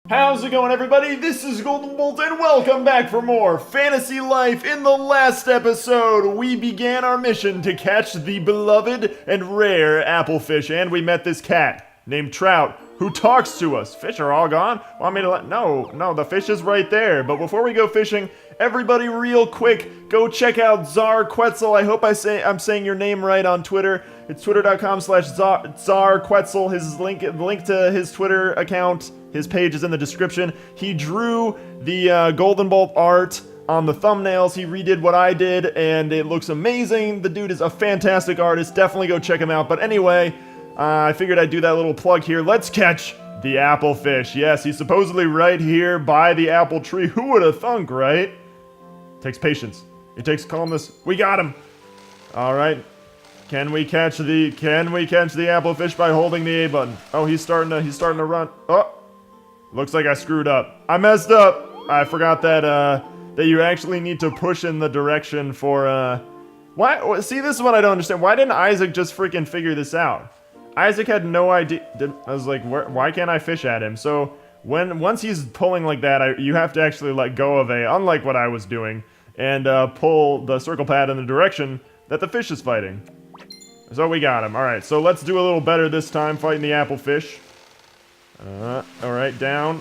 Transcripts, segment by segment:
How's it going, everybody? This is Golden Bolt, and welcome back for more Fantasy Life. In the last episode, we began our mission to catch the beloved and rare Applefish, and we met this cat named Trout, who talks to us. Fish are all gone? Want me to let... No, the fish is right there. But before we go fishing, everybody real quick, go check out Czar Quetzal. I hope I'm saying your name right on Twitter. It's twitter.com/Czar Quetzal. His link to his Twitter account, his page is in the description. He drew the Golden Bolt art on the thumbnails. He redid what I did, and it looks amazing. The dude is a fantastic artist. Definitely go check him out. But anyway, I figured I'd do that little plug here. Let's catch the Applefish. Yes, he's supposedly right here by the apple tree. Who would have thunk, right? Takes patience. It takes calmness. We got him. All right. Can we catch the Applefish by holding the A button? Oh, he's starting to run. Oh, looks like I screwed up. I messed up. I forgot that you actually need to push in the direction for why? See, this is what I don't understand. Why didn't Isaac just freaking figure this out? Isaac had no idea. I was like, why can't I fish at him? So once he's pulling like that, you have to actually let go of A, unlike what I was doing, and pull the circle pad in the direction that the fish is fighting. So we got him. All right, so let's do a little better this time fighting the Applefish. All right, down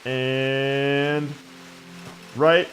and right.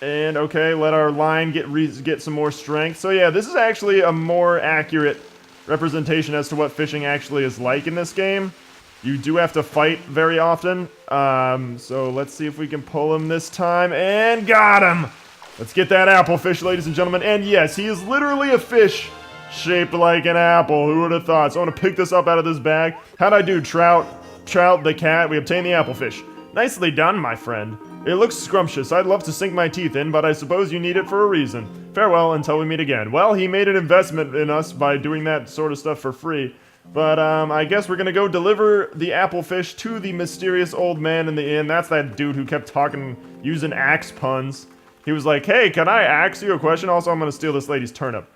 And okay, let our line get some more strength. So yeah, this is actually a more accurate representation as to what fishing actually is like in this game. You do have to fight very often. So let's see if we can pull him this time. And got him! Let's get that Applefish, ladies and gentlemen. And yes, he is literally a fish shaped like an apple. Who would have thought? So I want to pick this up out of this bag. How'd I do, Trout? Trout the cat. We obtained the Applefish. Nicely done, my friend. It looks scrumptious. I'd love to sink my teeth in, but I suppose you need it for a reason. Farewell until we meet again. Well, he made an investment in us by doing that sort of stuff for free. But I guess we're gonna go deliver the Applefish to the mysterious old man in the inn. That's that dude who kept talking, using axe puns. He was like, hey, can I ask you a question? Also, I'm gonna steal this lady's turnip.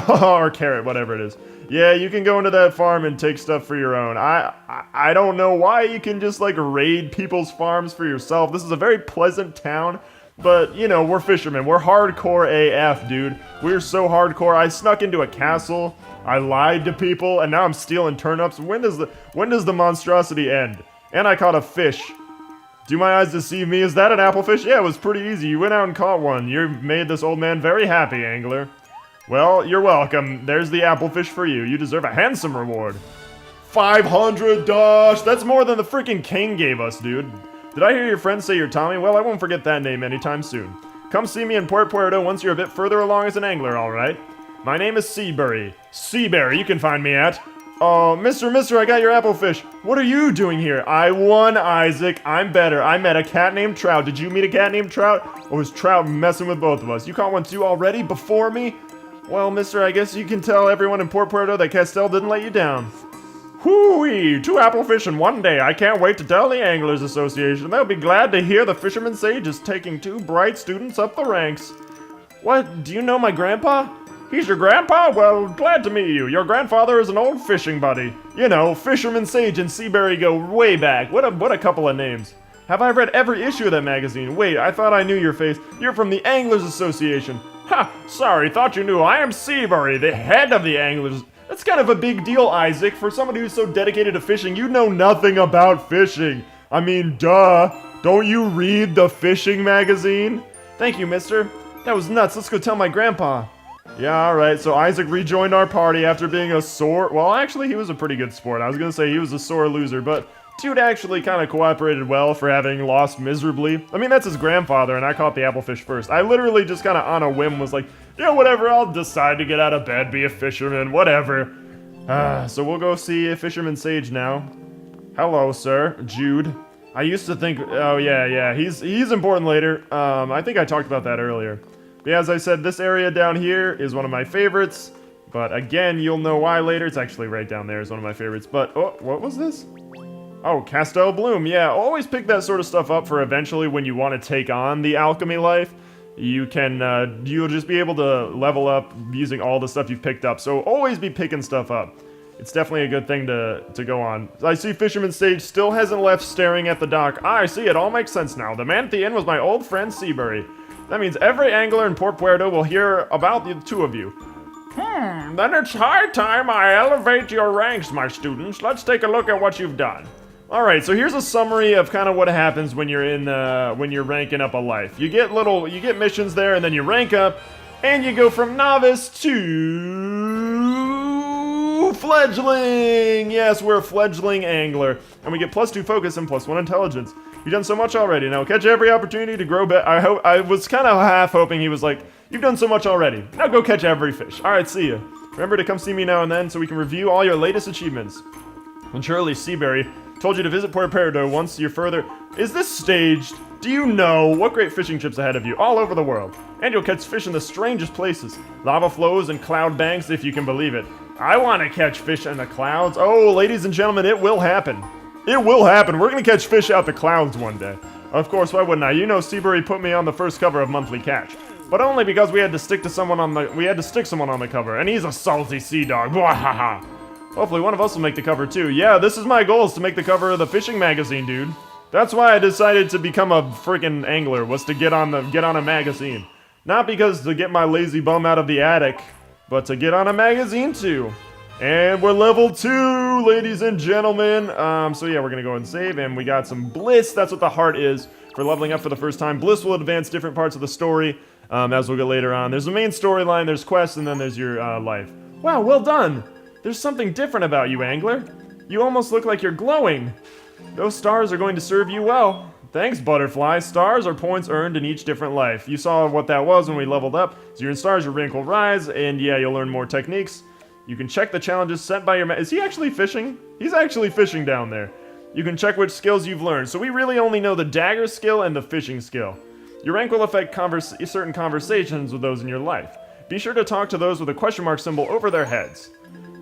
Or carrot, whatever it is. Yeah, you can go into that farm and take stuff for your own. I don't know why you can just like raid people's farms for yourself. This is a very pleasant town, but you know, we're fishermen. We're hardcore AF, dude. We're so hardcore. I snuck into a castle. I lied to people, and now I'm stealing turnips. When does the monstrosity end? And I caught a fish. Do my eyes deceive me? Is that an Applefish? Yeah, it was pretty easy. You went out and caught one. You made this old man very happy, angler. Well, you're welcome. There's the Applefish for you. You deserve a handsome reward. 500 dosh! That's more than the freaking king gave us, dude. Did I hear your friend say you're Tommy? Well, I won't forget that name anytime soon. Come see me in Puerto Puerto once you're a bit further along as an angler, alright? My name is Seabury. Seabury, you can find me at... Oh, Mister, I got your Applefish. What are you doing here? I won, Isaac. I'm better. I met a cat named Trout. Did you meet a cat named Trout? Or was Trout messing with both of us? You caught one too already? Before me? Well, mister, I guess you can tell everyone in Puerto Puerto that Castell didn't let you down. Whoo-wee! 2 Applefish in one day. I can't wait to tell the Anglers Association. They'll be glad to hear the Fisherman Sage is taking 2 bright students up the ranks. What? Do you know my grandpa? He's your grandpa? Well, glad to meet you. Your grandfather is an old fishing buddy. You know, Fisherman Sage and Seabury go way back. What a couple of names. Have I read every issue of that magazine? Wait, I thought I knew your face. You're from the Anglers Association. Ha! Sorry, thought you knew. I am Seabury, the head of the Anglers. That's kind of a big deal, Isaac. For somebody who's so dedicated to fishing, you know nothing about fishing. I mean, duh. Don't you read the fishing magazine? Thank you, mister. That was nuts. Let's go tell my grandpa. Yeah, alright. So Isaac rejoined our party after being a sore... Well, actually, he was a pretty good sport. I was gonna say he was a sore loser, but... Dude actually kind of cooperated well for having lost miserably. I mean, that's his grandfather, and I caught the Applefish first. I literally just kind of on a whim was like, yeah, whatever, I'll decide to get out of bed, be a fisherman, whatever. So we'll go see Fisherman Sage now. Hello, sir. Jude. I used to think, oh yeah, he's important later. I think I talked about that earlier. But yeah, as I said, this area down here is one of my favorites. But again, you'll know why later. It's actually right down there is one of my favorites. But, oh, what was this? Oh, Castell Bloom, yeah, always pick that sort of stuff up for eventually when you want to take on the alchemy life. You can, you'll just be able to level up using all the stuff you've picked up, so always be picking stuff up. It's definitely a good thing to go on. I see Fisherman Sage still hasn't left staring at the dock. Ah, I see, it all makes sense now. The man at the inn was my old friend Seabury. That means every angler in Port Puerto will hear about the two of you. Then it's high time I elevate your ranks, my students. Let's take a look at what you've done. Alright, so here's a summary of kind of what happens when you're when you're ranking up a life. You get missions there, and then you rank up, and you go from novice to fledgling! Yes, we're a fledgling angler. And we get +2 focus and +1 intelligence. You've done so much already. Now catch every opportunity to grow better. I was kind of half hoping he was like, you've done so much already. Now go catch every fish. Alright, see ya. Remember to come see me now and then so we can review all your latest achievements. And surely Seabury told you to visit Puerto Puerto once you're further. Is this staged? Do you know what great fishing trips ahead of you all over the world? And you'll catch fish in the strangest places. Lava flows and cloud banks, if you can believe it. I want to catch fish in the clouds. Oh, ladies and gentlemen, it will happen. It will happen. We're going to catch fish out the clouds one day. Of course, why wouldn't I? You know Seabury put me on the first cover of Monthly Catch. But only because we had to stick someone on the cover, and he's a salty sea dog. Bwahaha. Hopefully one of us will make the cover too. Yeah, this is my goal, is to make the cover of the fishing magazine, dude. That's why I decided to become a freaking angler, was to get on a magazine. Not because to get my lazy bum out of the attic, but to get on a magazine too. And we're level 2, ladies and gentlemen. So yeah, we're gonna go and save, and we got some Bliss. That's what the heart is for leveling up for the first time. Bliss will advance different parts of the story, as we'll get later on. There's the main storyline, there's quests, and then there's your life. Wow, well done! There's something different about you, angler. You almost look like you're glowing. Those stars are going to serve you well. Thanks, butterfly. Stars are points earned in each different life. You saw what that was when we leveled up. So you're in stars, your rank will rise, and yeah, you'll learn more techniques. You can check the challenges set by your Is he actually fishing? He's actually fishing down there. You can check which skills you've learned. So we really only know the dagger skill and the fishing skill. Your rank will affect certain conversations with those in your life. Be sure to talk to those with a question mark symbol over their heads.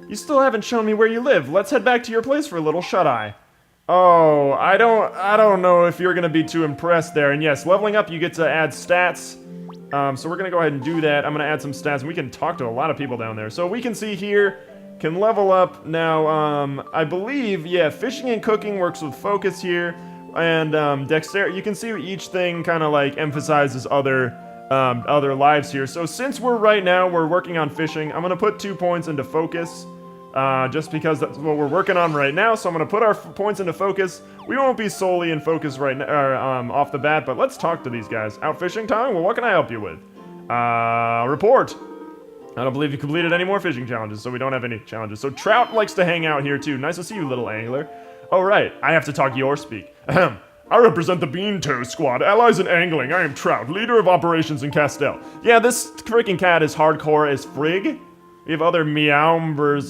You still haven't shown me where you live. Let's head back to your place for a little shut-eye. Oh, I don't know if you're gonna be too impressed there. And yes, leveling up, you get to add stats. So we're gonna go ahead and do that. I'm gonna add some stats, and we can talk to a lot of people down there. So we can see here, can level up now. I believe, yeah, fishing and cooking works with focus here, and dexterity. You can see each thing kind of like emphasizes other lives here. So since we're working on fishing, I'm gonna put 2 points into focus. Just because that's what we're working on right now, so I'm going to put our points into focus. We won't be solely in focus right now, off the bat, but let's talk to these guys. Out fishing time? Well, what can I help you with? Report. I don't believe you completed any more fishing challenges, so we don't have any challenges. So Trout likes to hang out here too. Nice to see you, little angler. Oh, right. I have to talk your speak. Ahem. I represent the Bean Toe Squad, allies in angling. I am Trout, leader of operations in Castell. Yeah, this freaking cat is hardcore as frig. We have other meowmbers.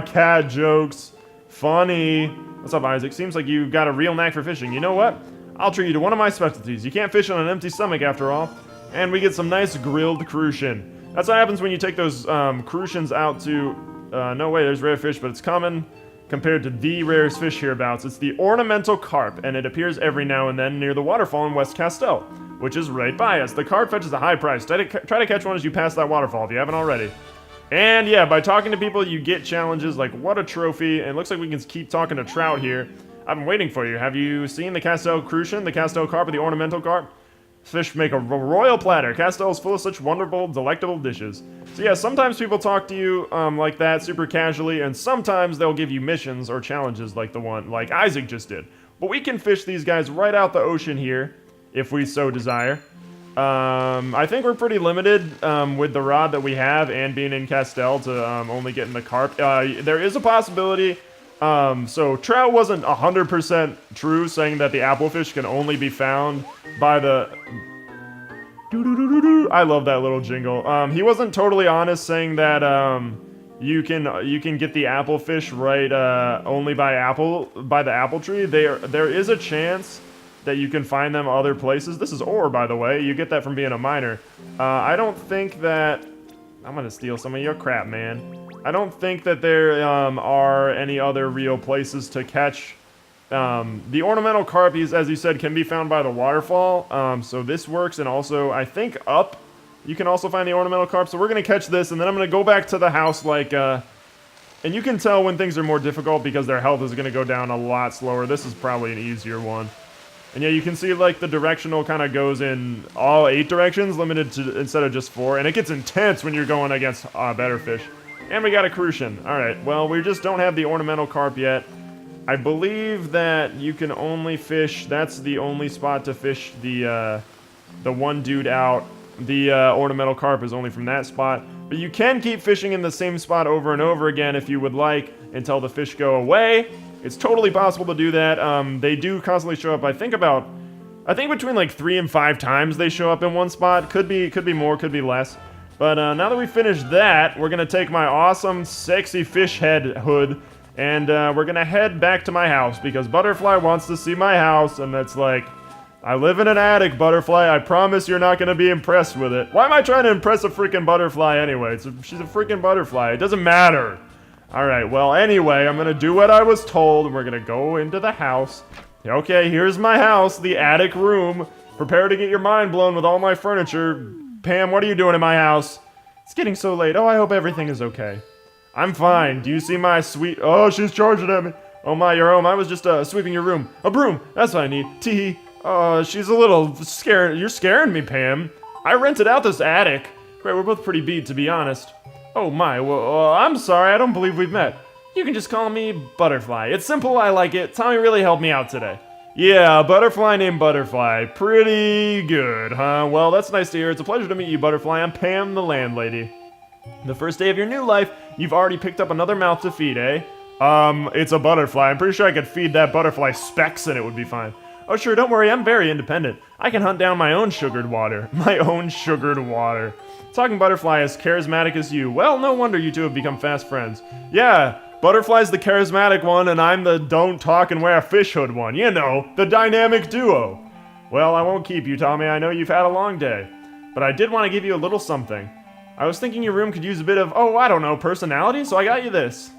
Cat jokes. Funny. What's up, Isaac? Seems like you've got a real knack for fishing. You know what? I'll treat you to one of my specialties. You can't fish on an empty stomach, after all. And we get some nice grilled crucian. That's what happens when you take those crucians out to... no way, there's rare fish, but it's common compared to the rarest fish hereabouts. It's the ornamental carp, and it appears every now and then near the waterfall in West Castell, which is right by us. The carp fetches a high price. Try to catch one as you pass that waterfall if you haven't already. And yeah, by talking to people, you get challenges like what a trophy. And it looks like we can keep talking to Trout here. I've been waiting for you. Have you seen the Castell crucian, the Castell carp, or the ornamental carp? Fish make a royal platter. Castell is full of such wonderful, delectable dishes. So yeah, sometimes people talk to you like that, super casually, and sometimes they'll give you missions or challenges like the one like Isaac just did. But we can fish these guys right out the ocean here, if we so desire. I think we're pretty limited with the rod that we have and being in Castell to only getting the carp. There is a possibility. So Trout wasn't 100% true, saying that the Applefish can only be found by the... I love that little jingle. He wasn't totally honest, saying that you can get the Applefish right only by the apple tree. There is a chance that you can find them other places. This is ore, by the way. You get that from being a miner. I don't think that... I'm gonna steal some of your crap, man. I don't think that there are any other real places to catch. The ornamental carp, as you said, can be found by the waterfall. So this works, and also, I think up, you can also find the ornamental carp. So we're gonna catch this, and then I'm gonna go back to the house like And you can tell when things are more difficult because their health is going to go down a lot slower. This is probably an easier one. And yeah, you can see like the directional kind of goes in all 8 directions, limited to instead of just 4. And it gets intense when you're going against better fish. And we got a crucian. Alright, well, we just don't have the ornamental carp yet. I believe that you can only fish, that's the only spot to fish the one dude out. The ornamental carp is only from that spot. But you can keep fishing in the same spot over and over again if you would like, until the fish go away. It's totally possible to do that. They do constantly show up, I think between like 3 and 5 times they show up in one spot. Could be more, could be less. But now that we finished that, we're going to take my awesome, sexy fish head hood, and we're going to head back to my house, because Butterfly wants to see my house, and it's like, I live in an attic, Butterfly. I promise you're not going to be impressed with it. Why am I trying to impress a freaking butterfly anyway? She's a freaking butterfly. It doesn't matter. Alright, well, anyway, I'm going to do what I was told, and we're going to go into the house. Okay, here's my house, the attic room. Prepare to get your mind blown with all my furniture. Pam, what are you doing in my house? It's getting so late. Oh, I hope everything is okay. I'm fine. Do you see my sweet... Oh, she's charging at me. Oh my, you're home. I was just sweeping your room. A broom. That's what I need. Tee. She's a little scared. You're scaring me, Pam. I rented out this attic. Great, we're both pretty beat, to be honest. Oh my, well, I'm sorry. I don't believe we've met. You can just call me Butterfly. It's simple. I like it. Tommy really helped me out today. Yeah, butterfly named Butterfly. Pretty good, huh? Well, that's nice to hear. It's a pleasure to meet you, Butterfly. I'm Pam, the landlady. The first day of your new life, you've already picked up another mouth to feed, eh? It's a butterfly. I'm pretty sure I could feed that butterfly specks and it would be fine. Oh, sure, don't worry. I'm very independent. I can hunt down my own sugared water. My own sugared water. Talking Butterfly as charismatic as you. Well, no wonder you two have become fast friends. Yeah. Butterfly's the charismatic one, and I'm the don't talk and wear a fish hood one. You know, the dynamic duo. Well, I won't keep you, Tommy. I know you've had a long day. But I did want to give you a little something. I was thinking your room could use a bit of, oh, I don't know, personality, so I got you this.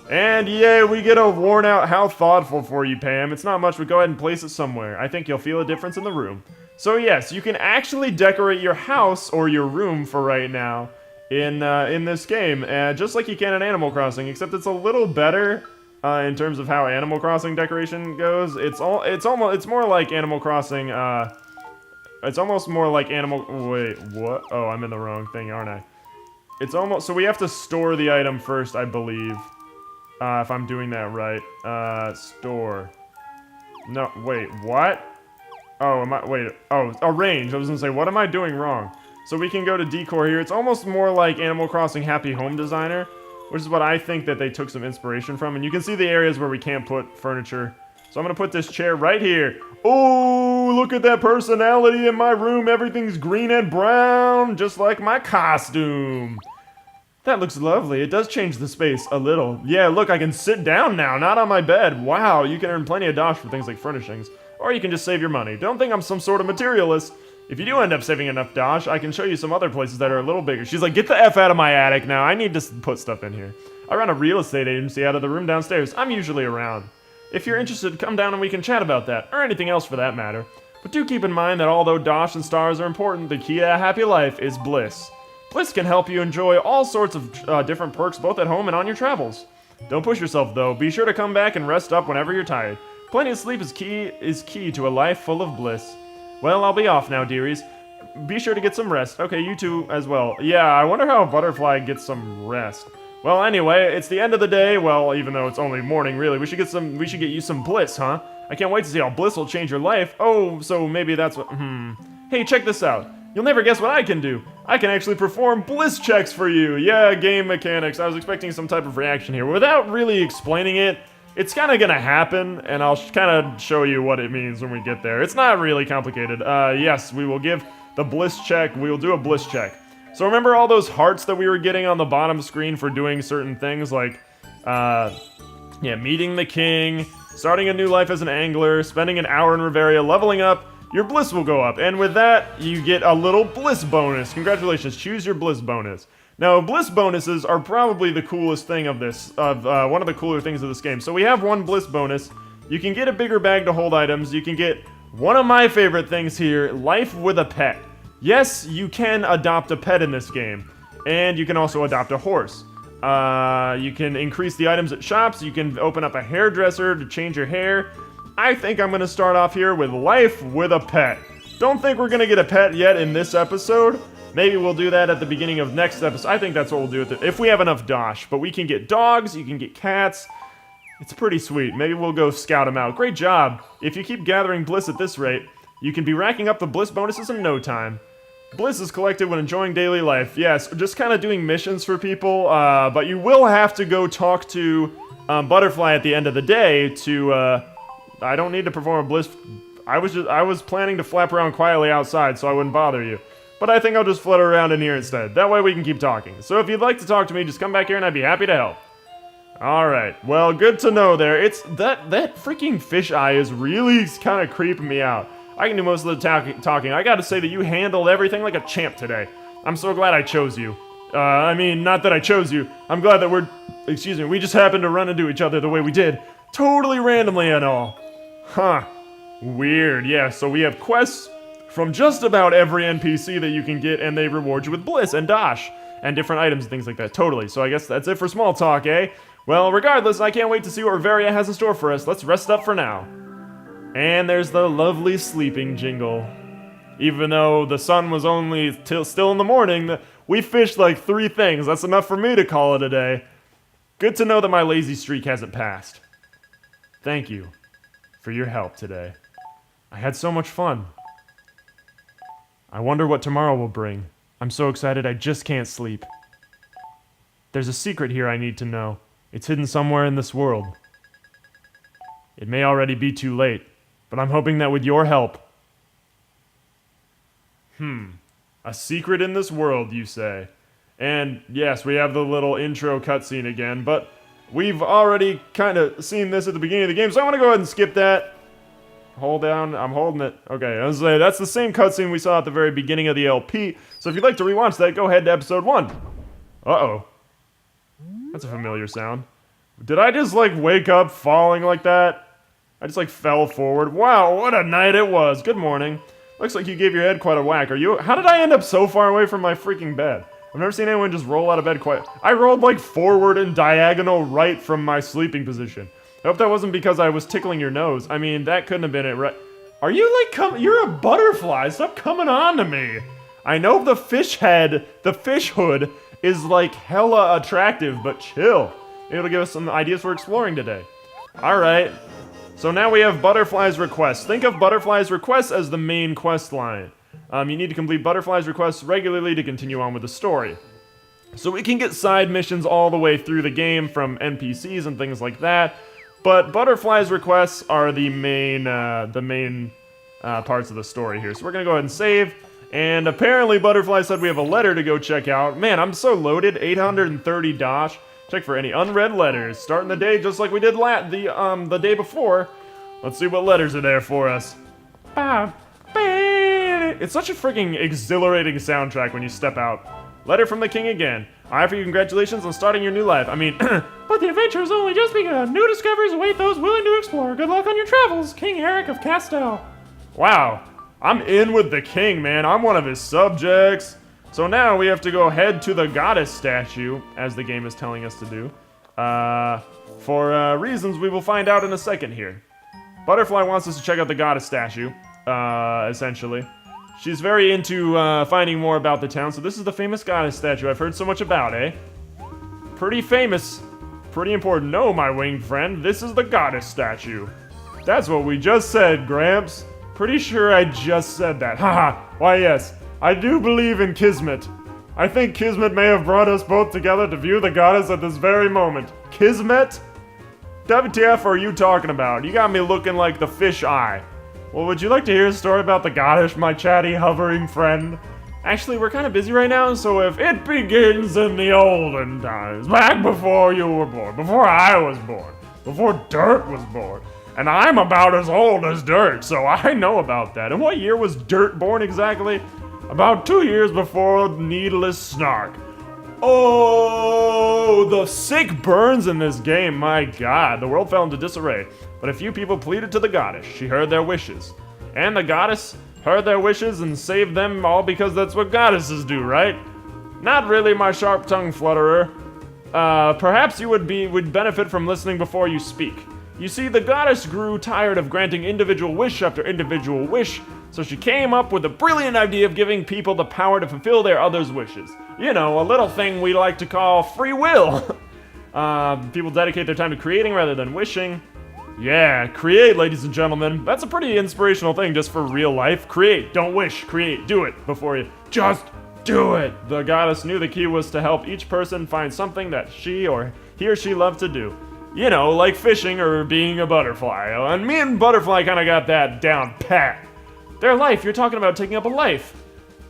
And yeah, we get a worn out how thoughtful for you, Pam. It's not much, but go ahead and place it somewhere. I think you'll feel a difference in the room. So yes, you can actually decorate your house or your room for right now. In this game, just like you can in Animal Crossing, except it's a little better in terms of how Animal Crossing decoration goes. It's more like Animal Crossing. It's almost more like Wait, what? Oh, I'm in the wrong thing, aren't I? It's almost so we have to store the item first, I believe, if I'm doing that right. Store. No, wait, what? Oh, arrange. I was gonna say, what am I doing wrong? So we can go to decor here. It's almost more like Animal Crossing Happy Home Designer, which is what I think that they took some inspiration from. And you can see the areas where we can't put furniture. So I'm going to put this chair right here. Oh, look at that personality in my room. Everything's green and brown, just like my costume. That looks lovely. It does change the space a little. Yeah, look, I can sit down now, not on my bed. Wow, you can earn plenty of dosh for things like furnishings. Or you can just save your money. Don't think I'm some sort of materialist. If you do end up saving enough dosh, I can show you some other places that are a little bigger. She's like, get the F out of my attic now. I need to put stuff in here. I run a real estate agency out of the room downstairs. I'm usually around. If you're interested, come down and we can chat about that, or anything else for that matter. But do keep in mind that although dosh and stars are important, the key to a happy life is bliss. Bliss can help you enjoy all sorts of different perks both at home and on your travels. Don't push yourself though. Be sure to come back and rest up whenever you're tired. Plenty of sleep is key to a life full of bliss. Well, I'll be off now, dearies. Be sure to get some rest. Okay, you too as well. Yeah, I wonder how a butterfly gets some rest. Well, anyway, it's the end of the day. Well, even though it's only morning, really, we should get you some bliss, huh? I can't wait to see how bliss will change your life. Oh, so maybe that's what. Hey, check this out. You'll never guess what I can do. I can actually perform bliss checks for you. Yeah, game mechanics. I was expecting some type of reaction here. Without really explaining it, it's kind of gonna happen, and I'll kind of show you what it means when we get there. It's not really complicated. Yes, we will give the bliss check. We will do a bliss check. So remember all those hearts that we were getting on the bottom screen for doing certain things like, meeting the king, starting a new life as an angler, spending an hour in Riveria, leveling up, your bliss will go up. And with that, you get a little bliss bonus. Congratulations, choose your bliss bonus. Now, bliss bonuses are probably the coolest thing of this, one of the cooler things of this game. So we have one bliss bonus. You can get a bigger bag to hold items. You can get one of my favorite things here, life with a pet. Yes, you can adopt a pet in this game. And you can also adopt a horse. You can increase the items at shops. You can open up a hairdresser to change your hair. I think I'm going to start off here with life with a pet. Don't think we're going to get a pet yet in this episode. Maybe we'll do that at the beginning of next episode. I think that's what we'll do if we have enough dosh. But we can get dogs, you can get cats. It's pretty sweet. Maybe we'll go scout them out. Great job. If you keep gathering Bliss at this rate, you can be racking up the Bliss bonuses in no time. Bliss is collected when enjoying daily life. Yes, just kind of doing missions for people. But you will have to go talk to Butterfly at the end of the day to... I don't need to perform a Bliss... I was planning to flap around quietly outside so I wouldn't bother you. But I think I'll just flutter around in here instead. That way we can keep talking. So if you'd like to talk to me, just come back here and I'd be happy to help. Alright, well, good to know there. It's that freaking fish eye is really kind of creeping me out. I can do most of the talking. I gotta say that you handled everything like a champ today. I'm so glad I chose you. I mean, not that I chose you. I'm glad that we just happened to run into each other the way we did. Totally randomly and all. Huh. Weird, yeah, so we have quests from just about every NPC that you can get, and they reward you with Bliss and Dosh, and different items and things like that, totally. So I guess that's it for small talk, eh? Well, regardless, I can't wait to see what Riveria has in store for us. Let's rest up for now. And there's the lovely sleeping jingle. Even though the sun was only still in the morning, we fished like 3 things. That's enough for me to call it a day. Good to know that my lazy streak hasn't passed. Thank you for your help today. I had so much fun. I wonder what tomorrow will bring. I'm so excited I just can't sleep. There's a secret here I need to know. It's hidden somewhere in this world. It may already be too late, but I'm hoping that with your help... A secret in this world, you say? And yes, we have the little intro cutscene again, but we've already kind of seen this at the beginning of the game, so I want to go ahead and skip that. Hold down, I'm holding it. Okay, I was like, that's the same cutscene we saw at the very beginning of the LP, so if you'd like to rewatch that, go ahead to episode 1. Uh-oh. That's a familiar sound. Did I just, like, wake up falling like that? I just, like, fell forward. Wow, what a night it was. Good morning. Looks like you gave your head quite a whack. How did I end up so far away from my freaking bed? I've never seen anyone just roll out of bed quite... I rolled, like, forward and diagonal right from my sleeping position. I hope that wasn't because I was tickling your nose. I mean, that couldn't have been it, right? Are you, like, you're a butterfly. Stop coming on to me. I know the fish head, the fish hood, is, like, hella attractive, but chill. It'll give us some ideas for exploring today. Alright. So now we have Butterfly's Request. Think of Butterfly's Request as the main quest line. You need to complete Butterfly's Requests regularly to continue on with the story. So we can get side missions all the way through the game from NPCs and things like that. But Butterfly's Requests are the main parts of the story here. So we're going to go ahead and save. And apparently Butterfly said we have a letter to go check out. Man, I'm so loaded. 830 dosh. Check for any unread letters. Starting the day just like we did the day before. Let's see what letters are there for us. It's such a freaking exhilarating soundtrack when you step out. Letter from the king again. I offer you congratulations on starting your new life. I mean, but the adventure has only just begun. New discoveries await those willing to explore. Good luck on your travels, King Eric of Castell. Wow, I'm in with the king, man. I'm one of his subjects. So now we have to go head to the goddess statue, as the game is telling us to do. For reasons we will find out in a second here. Butterfly wants us to check out the goddess statue, essentially. She's very into finding more about the town, so this is the famous goddess statue I've heard so much about, eh? Pretty famous. Pretty important. No, my winged friend, this is the goddess statue. That's what we just said, Gramps. Pretty sure I just said that. Haha, why yes. I do believe in Kismet. I think Kismet may have brought us both together to view the goddess at this very moment. Kismet? WTF are you talking about? You got me looking like the fish eye. Well, would you like to hear a story about the goddess, my chatty, hovering friend? Actually, we're kind of busy right now, so if it begins in the olden times, back before you were born, before I was born, before Dirt was born, and I'm about as old as Dirt, so I know about that. And what year was Dirt born exactly? About 2 years before Needless Snark. Oh, the sick burns in this game, my god. The world fell into disarray, but a few people pleaded to the goddess. She heard their wishes. And the goddess heard their wishes and saved them all because that's what goddesses do, right? Not really, my sharp-tongued flutterer. Perhaps you would benefit from listening before you speak. You see, the goddess grew tired of granting individual wish after individual wish, so she came up with the brilliant idea of giving people the power to fulfill their others' wishes. You know, a little thing we like to call free will. People dedicate their time to creating rather than wishing. Yeah, create, ladies and gentlemen. That's a pretty inspirational thing just for real life. Create, don't wish, create, do it before you just do it. The goddess knew the key was to help each person find something that he or she loved to do. You know, like fishing or being a butterfly. And me and Butterfly kind of got that down pat. Their life, you're talking about taking up a life.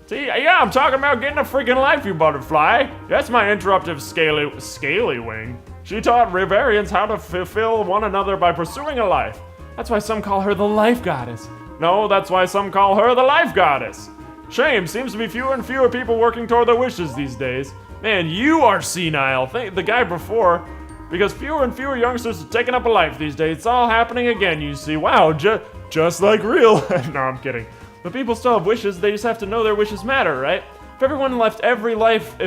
See, yeah, I'm talking about getting a freaking life, you butterfly. That's my interruptive scaly wing. She taught Riverians how to fulfill one another by pursuing a life. That's why some call her the life goddess. No, that's why some call her the life goddess. Shame, seems to be fewer and fewer people working toward their wishes these days. Man, you are senile. Thank the guy before. Because fewer and fewer youngsters are taking up a life these days. It's all happening again, you see. Wow, just like real. No, I'm kidding. But people still have wishes, they just have to know their wishes matter, right? If everyone felt every life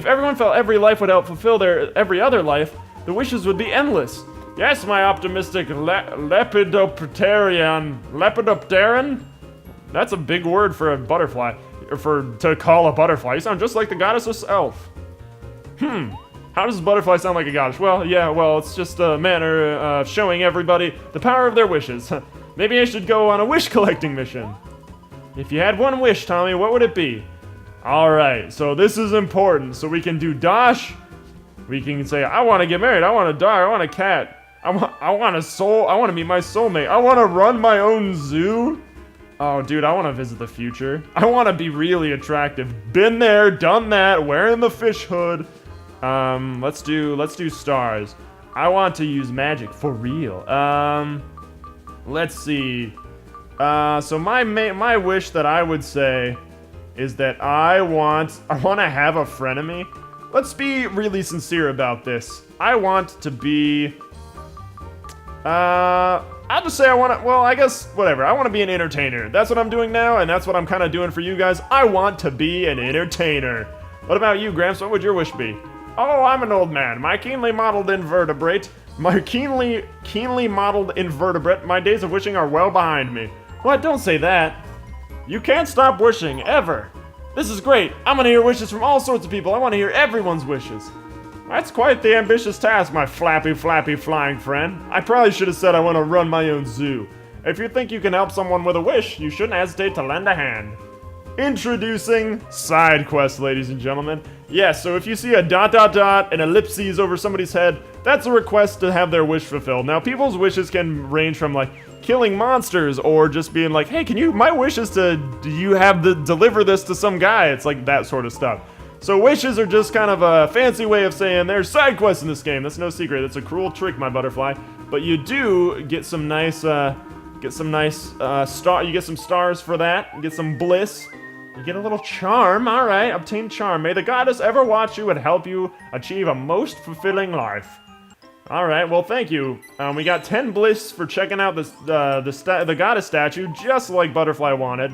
would help fulfill their every other life, the wishes would be endless. Yes, my optimistic lepidopteran? That's a big word for a butterfly, or to call a butterfly. You sound just like the goddess herself. How does a butterfly sound like a goddess? Well, it's just a manner of showing everybody the power of their wishes. Maybe I should go on a wish collecting mission. If you had one wish, Tommy, what would it be? Alright, so this is important. So we can do Dosh. We can say, I want to get married, I want a dog, I want a cat. I want a soul, I want to meet my soulmate. I want to run my own zoo. Oh, dude, I want to visit the future. I want to be really attractive. Been there, done that, wearing the fish hood. Let's do stars. I want to use magic for real. Let's see. So my wish that I would say is that I want to have a frenemy. Let's be really sincere about this. I want to be, I'll just say I guess, whatever. I want to be an entertainer. That's what I'm doing now, and that's what I'm kind of doing for you guys. I want to be an entertainer. What about you, Gramps? What would your wish be? Oh, I'm an old man. My keenly modeled invertebrate. My days of wishing are well behind me. What? Don't say that. You can't stop wishing, ever. This is great. I'm gonna hear wishes from all sorts of people. I want to hear everyone's wishes. That's quite the ambitious task, my flappy flying friend. I probably should have said I want to run my own zoo. If you think you can help someone with a wish, you shouldn't hesitate to lend a hand. Introducing side quests, ladies and gentlemen. Yes, so if you see a ... and ellipses over somebody's head, that's a request to have their wish fulfilled. Now, people's wishes can range from, like, killing monsters, or just being like, hey, my wish is to, deliver this to some guy. It's like that sort of stuff. So wishes are just kind of a fancy way of saying there's side quests in this game. That's no secret. That's a cruel trick, my butterfly. But you do get some nice, you get some stars for that. You get some bliss. You get a little charm. All right, obtain charm. May the goddess ever watch you and help you achieve a most fulfilling life. All right, well, thank you. We got 10 bliss for checking out the goddess statue, just like Butterfly wanted.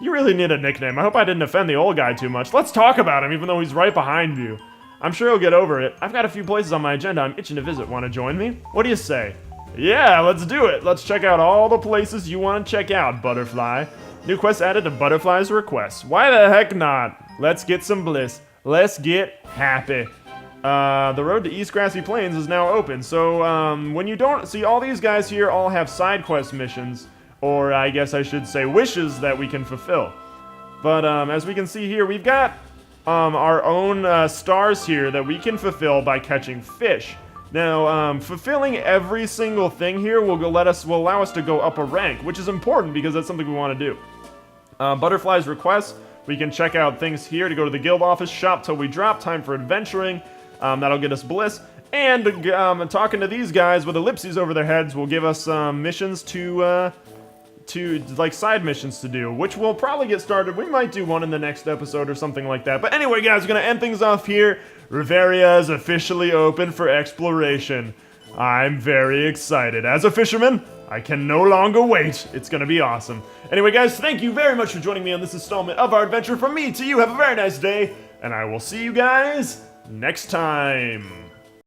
You really need a nickname. I hope I didn't offend the old guy too much. Let's talk about him, even though he's right behind you. I'm sure he'll get over it. I've got a few places on my agenda I'm itching to visit. Want to join me? What do you say? Yeah, let's do it. Let's check out all the places you want to check out, Butterfly. New quest added to Butterfly's requests. Why the heck not? Let's get some bliss. Let's get happy. The road to East Grassy Plains is now open, so when you don't see, all these guys here all have side quest missions, or I guess I should say wishes that we can fulfill. But as we can see here, we've got our own stars here that we can fulfill by catching fish. Now, fulfilling every single thing here will allow us to go up a rank, which is important because that's something we want to do. Butterfly's requests, we can check out things here to go to the guild office, shop till we drop, time for adventuring. That'll get us bliss. And talking to these guys with ellipses over their heads will give us missions to like side missions to do, which we'll probably get started. We might do one in the next episode or something like that. But anyway, guys, we're gonna end things off here. Riveria is officially open for exploration. I'm very excited. As a fisherman, I can no longer wait. It's gonna be awesome. Anyway, guys, thank you very much for joining me on this installment of our adventure. From me to you, have a very nice day, and I will see you guys next time.